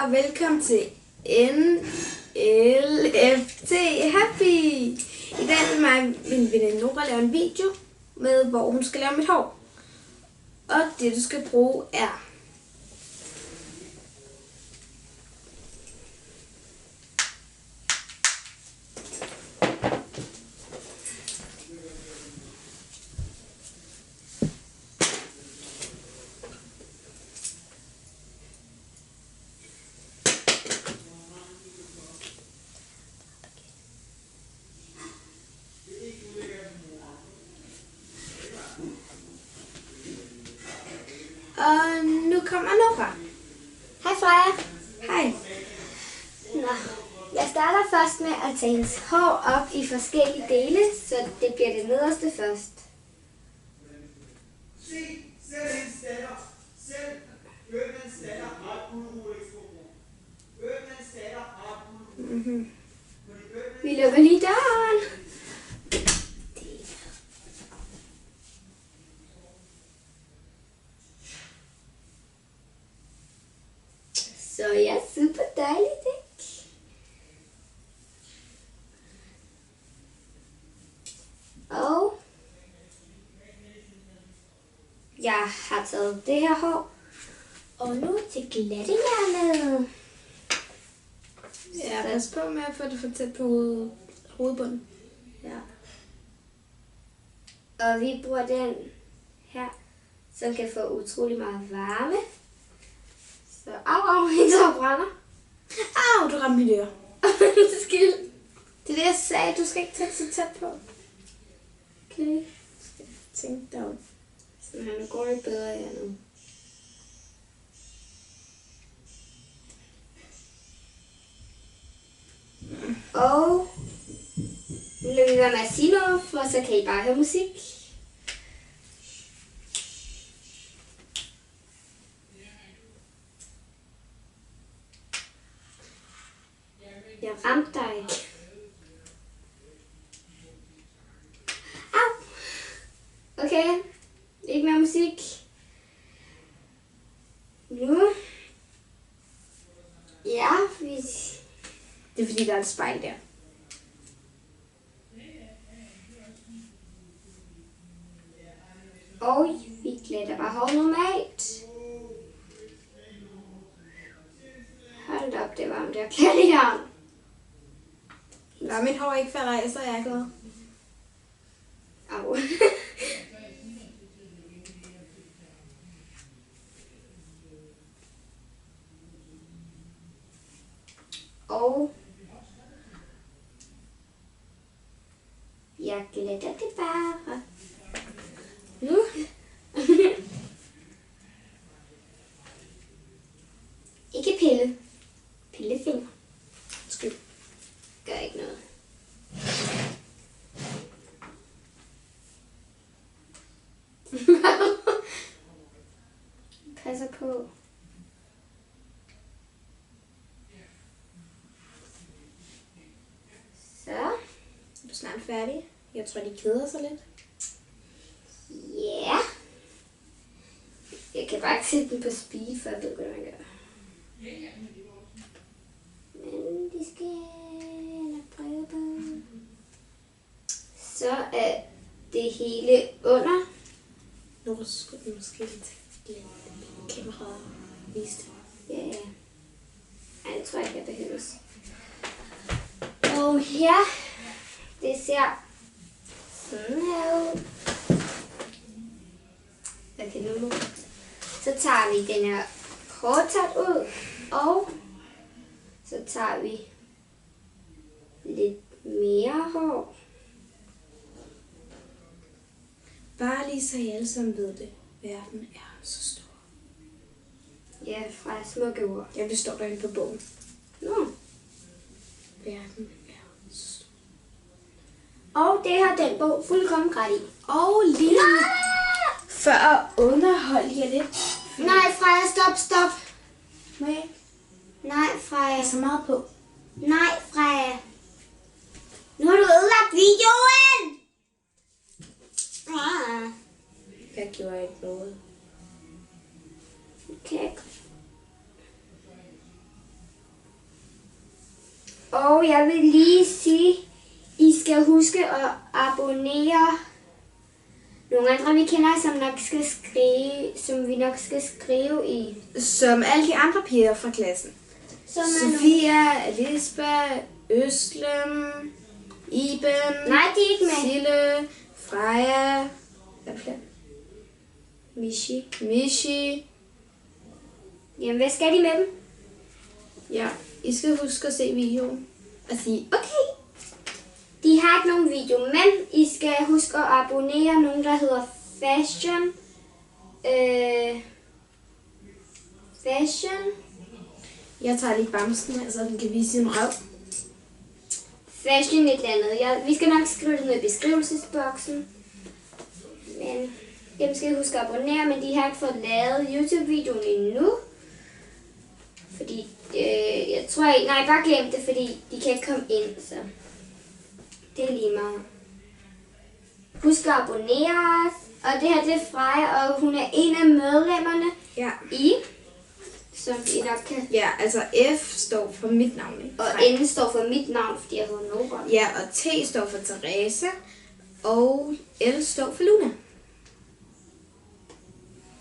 og velkommen til NLFT Happy. I dag vil mig min veninde Nora lave en video med, hvor hun skal lave mit hår. Og det du skal bruge er og nu kommer Nora. Hej Freja. Hej. Nå, jeg starter først med at tage hendes hår op i forskellige dele, så det bliver det nederste først. Se, selv hendes datter. Selv Ødmands datter har guldrolex-forbruger. Ødmands datter har guldrolex. Vi lukker lige døren. Så ja, super dejligt, ikke? Og jeg har taget det her hår, og nu til glattehjernet. Ja, pas på med at få det for tæt på hovedbunden. Ja. Og vi bruger den her, som kan få utrolig meget varme. Så au, ikke så brænder. Au, du ramte mit øre. Det skidt. Det er det, jeg sagde. Du skal ikke tage så tæt på. Okay. Tænk dig om. Så han går lidt bedre her nu. Og nu lader vi være med at sige noget, for så kan I bare høre musik. Jeg ramte dig. Au! Okay, ikke mere musik. Nu. Ja, Det er fordi, der er et spejl der. og vi glæder bare hår normalt. Hold da op, det var om der klædehjern. Når mit hår ikke falder af, så er jeg glad. Au. Og jeg glæder det bare. Nu. Ikke pille. Pillefinger. Skyld. Gør ikke noget. Passer på. Så. Er du snart færdig? Jeg tror, de keder sig lidt. Ja. Yeah. Jeg kan bare ikke sætte den på speed, for jeg ved, hvad man gør. Men de skal nok prøve på. Så er det hele under. Nu skulle den måske lidt kameraet vise det. Ja, ja. Ej, det tror jeg ikke, jeg behøves. Og ja, det ser sådan her ud. Okay, nu. Så tager vi den her hårtot ud, og så tager vi lidt mere hår. Bare lige så I alle sammen ved det. Verden er så stor. Ja, fra smukke ord. Ja, det står derinde på bogen. Nå. Verden er så stor. Og det har den bog fuldkommen ret i. Og lige for at underholde jer lidt. Nej, Freja, stop. Må jeg ikke Nej, Freja. have så meget på? Nej, Freja. Nu har du ødelagt videoen! Ah. Jeg gjorde ikke noget. Okay. Og jeg vil lige sige, I skal huske at abonnere nogle andre, vi kender, som vi nok skal skrive i. Som alle de andre piger fra klassen. Som Sofia, Elisabeth, Øslem, Iben, Nej, de er ikke med. Sille, Freja, hvad er det flere? Michi. Jamen, hvad skal de med dem? Ja, I skal huske at se videoen og sige, okay. De har ikke nogen video, men I skal huske at abonnere nogen, der hedder Fashion. Jeg tager lige bamsen her, så den kan vise sin røv. Fashion et eller andet. Vi skal nok skrive det ned i beskrivelsesboksen. Men dem skal I huske at abonnere, men de har ikke fået lavet YouTube-videoen endnu. Fordi, jeg tror ikke, nej, bare glem det, fordi de kan ikke komme ind, så det er lige meget. Husk at abonnere os, og det her det er Freja, og hun er en af medlemmerne som I nok kan. Ja, altså F står for mit navn, ikke? Og N står for mit navn, fordi jeg hedder Nora. Ja, og T står for Teresa, og L står for Luna.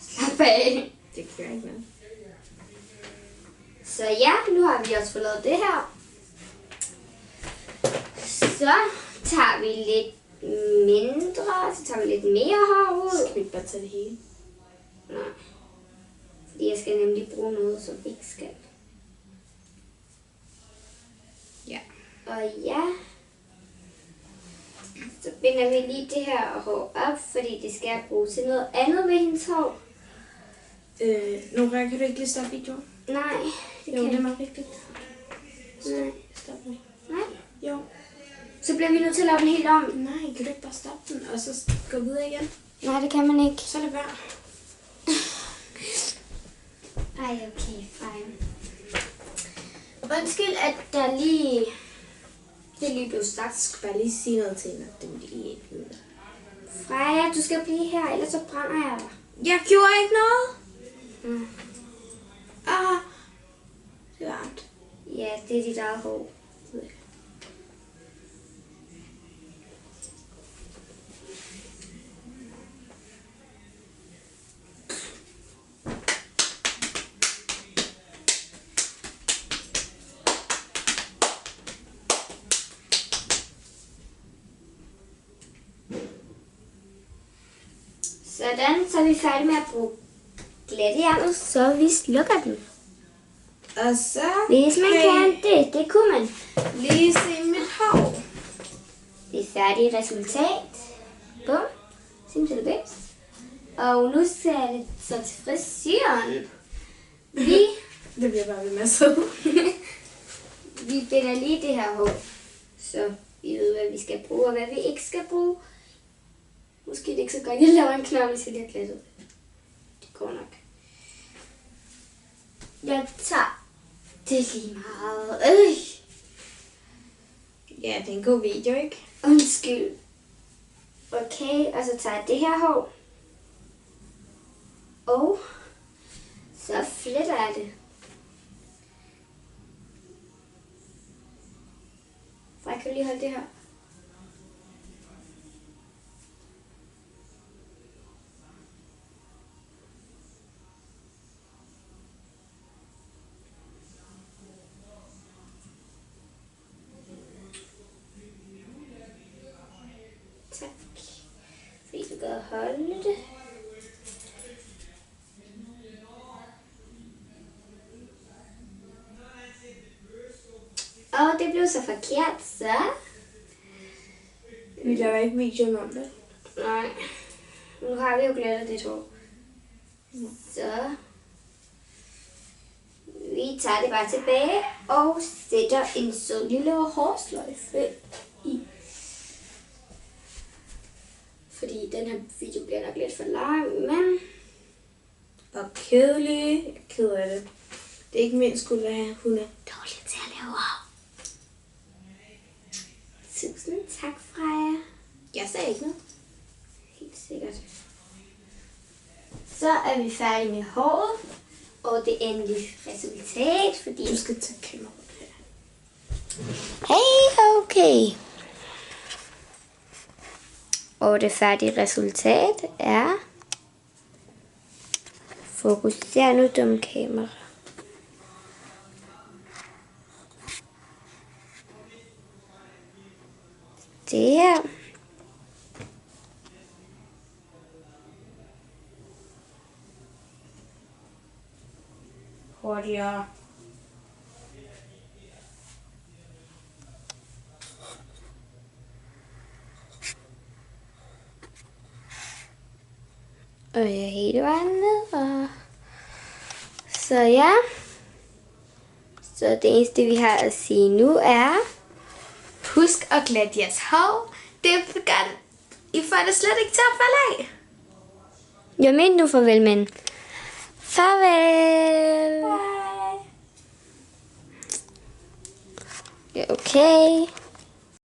Slap af. Det gør ikke noget. Så ja, nu har vi også fået lavet det her. Så tager vi lidt mindre, så tager vi lidt mere herud. Skal vi bare tage det hele? Nej, fordi jeg skal nemlig bruge noget, som ikke skal. Ja. Og ja, så binder vi lige det her hår op, fordi det skal jeg bruge til noget andet ved hendes hår. Nora, kan du ikke lige stoppe videoen? Nej, det Jo, kan det var rigtigt. Nej. Stop nu. Nej. Jo. Så bliver vi nødt til at lave den helt om. Nej, kan du ikke bare stoppe den, og så gå videre igen? Nej, det kan man ikke. Så er det værd. Ej, okay, fine. Undskyld, at det lige blev sagt. Jeg skal bare lige sige noget til hende, det må de lige ikke vide. Freja, du skal blive her, ellers så brænder jeg dig. Jeg gjorde ikke noget. Mm. Det er varmt. Ja, det er dit eget hår. Sådan, så er vi færdige med at bruge glattejernet, så vi slukker den. Og så Hvis man kan det kunne man. lige se mit hår. Det er færdigt resultat. Bum. Simpelthen bedst. Og nu skal det så til frisøren. Det bliver bare ved med at sidde. Vi binder lige det her hår, så vi ved, hvad vi skal bruge og hvad vi ikke skal bruge. Måske det ikke så godt, jeg laver en knap, hvis jeg lige har glattet. Det går nok. Jeg tager det lige meget. Ja, det er en god video, ikke? Undskyld. Okay, og så tager jeg det her hår. Og så fletter jeg det. Så jeg kan lige holde det her. Tak. Fordi du kan holde det. Og det blev så forkert, så. Vi laver ikke videoen om det. Nej. Nu har vi jo glattet det hår. Så. Vi tager det bare tilbage og sætter en sød lille hårsløjfe i. Fordi den her video bliver nok lidt for lang, men... Og kedelig. Jeg er ked af det. Det er ikke min skyld, at hun er dårlig til at lave hår. Tusind tak, Freja. Jeg sagde ikke noget. Helt sikkert. Så er vi færdige med håret. Og det endelige resultat, fordi... Du skal tage kameraet her. Hey, okay. Og det færdige resultat er... Fokuser nu, dumme kamera. Det her. Hurtigere. Og jeg er hele vejen ned. Og... Så ja. Så det eneste vi har at sige nu er... Husk at glatte jeres hår. Det er godt. I får det slet ikke til at falde af. Jeg mente nu farvel, men... Farvel! Bye. Ja, okay.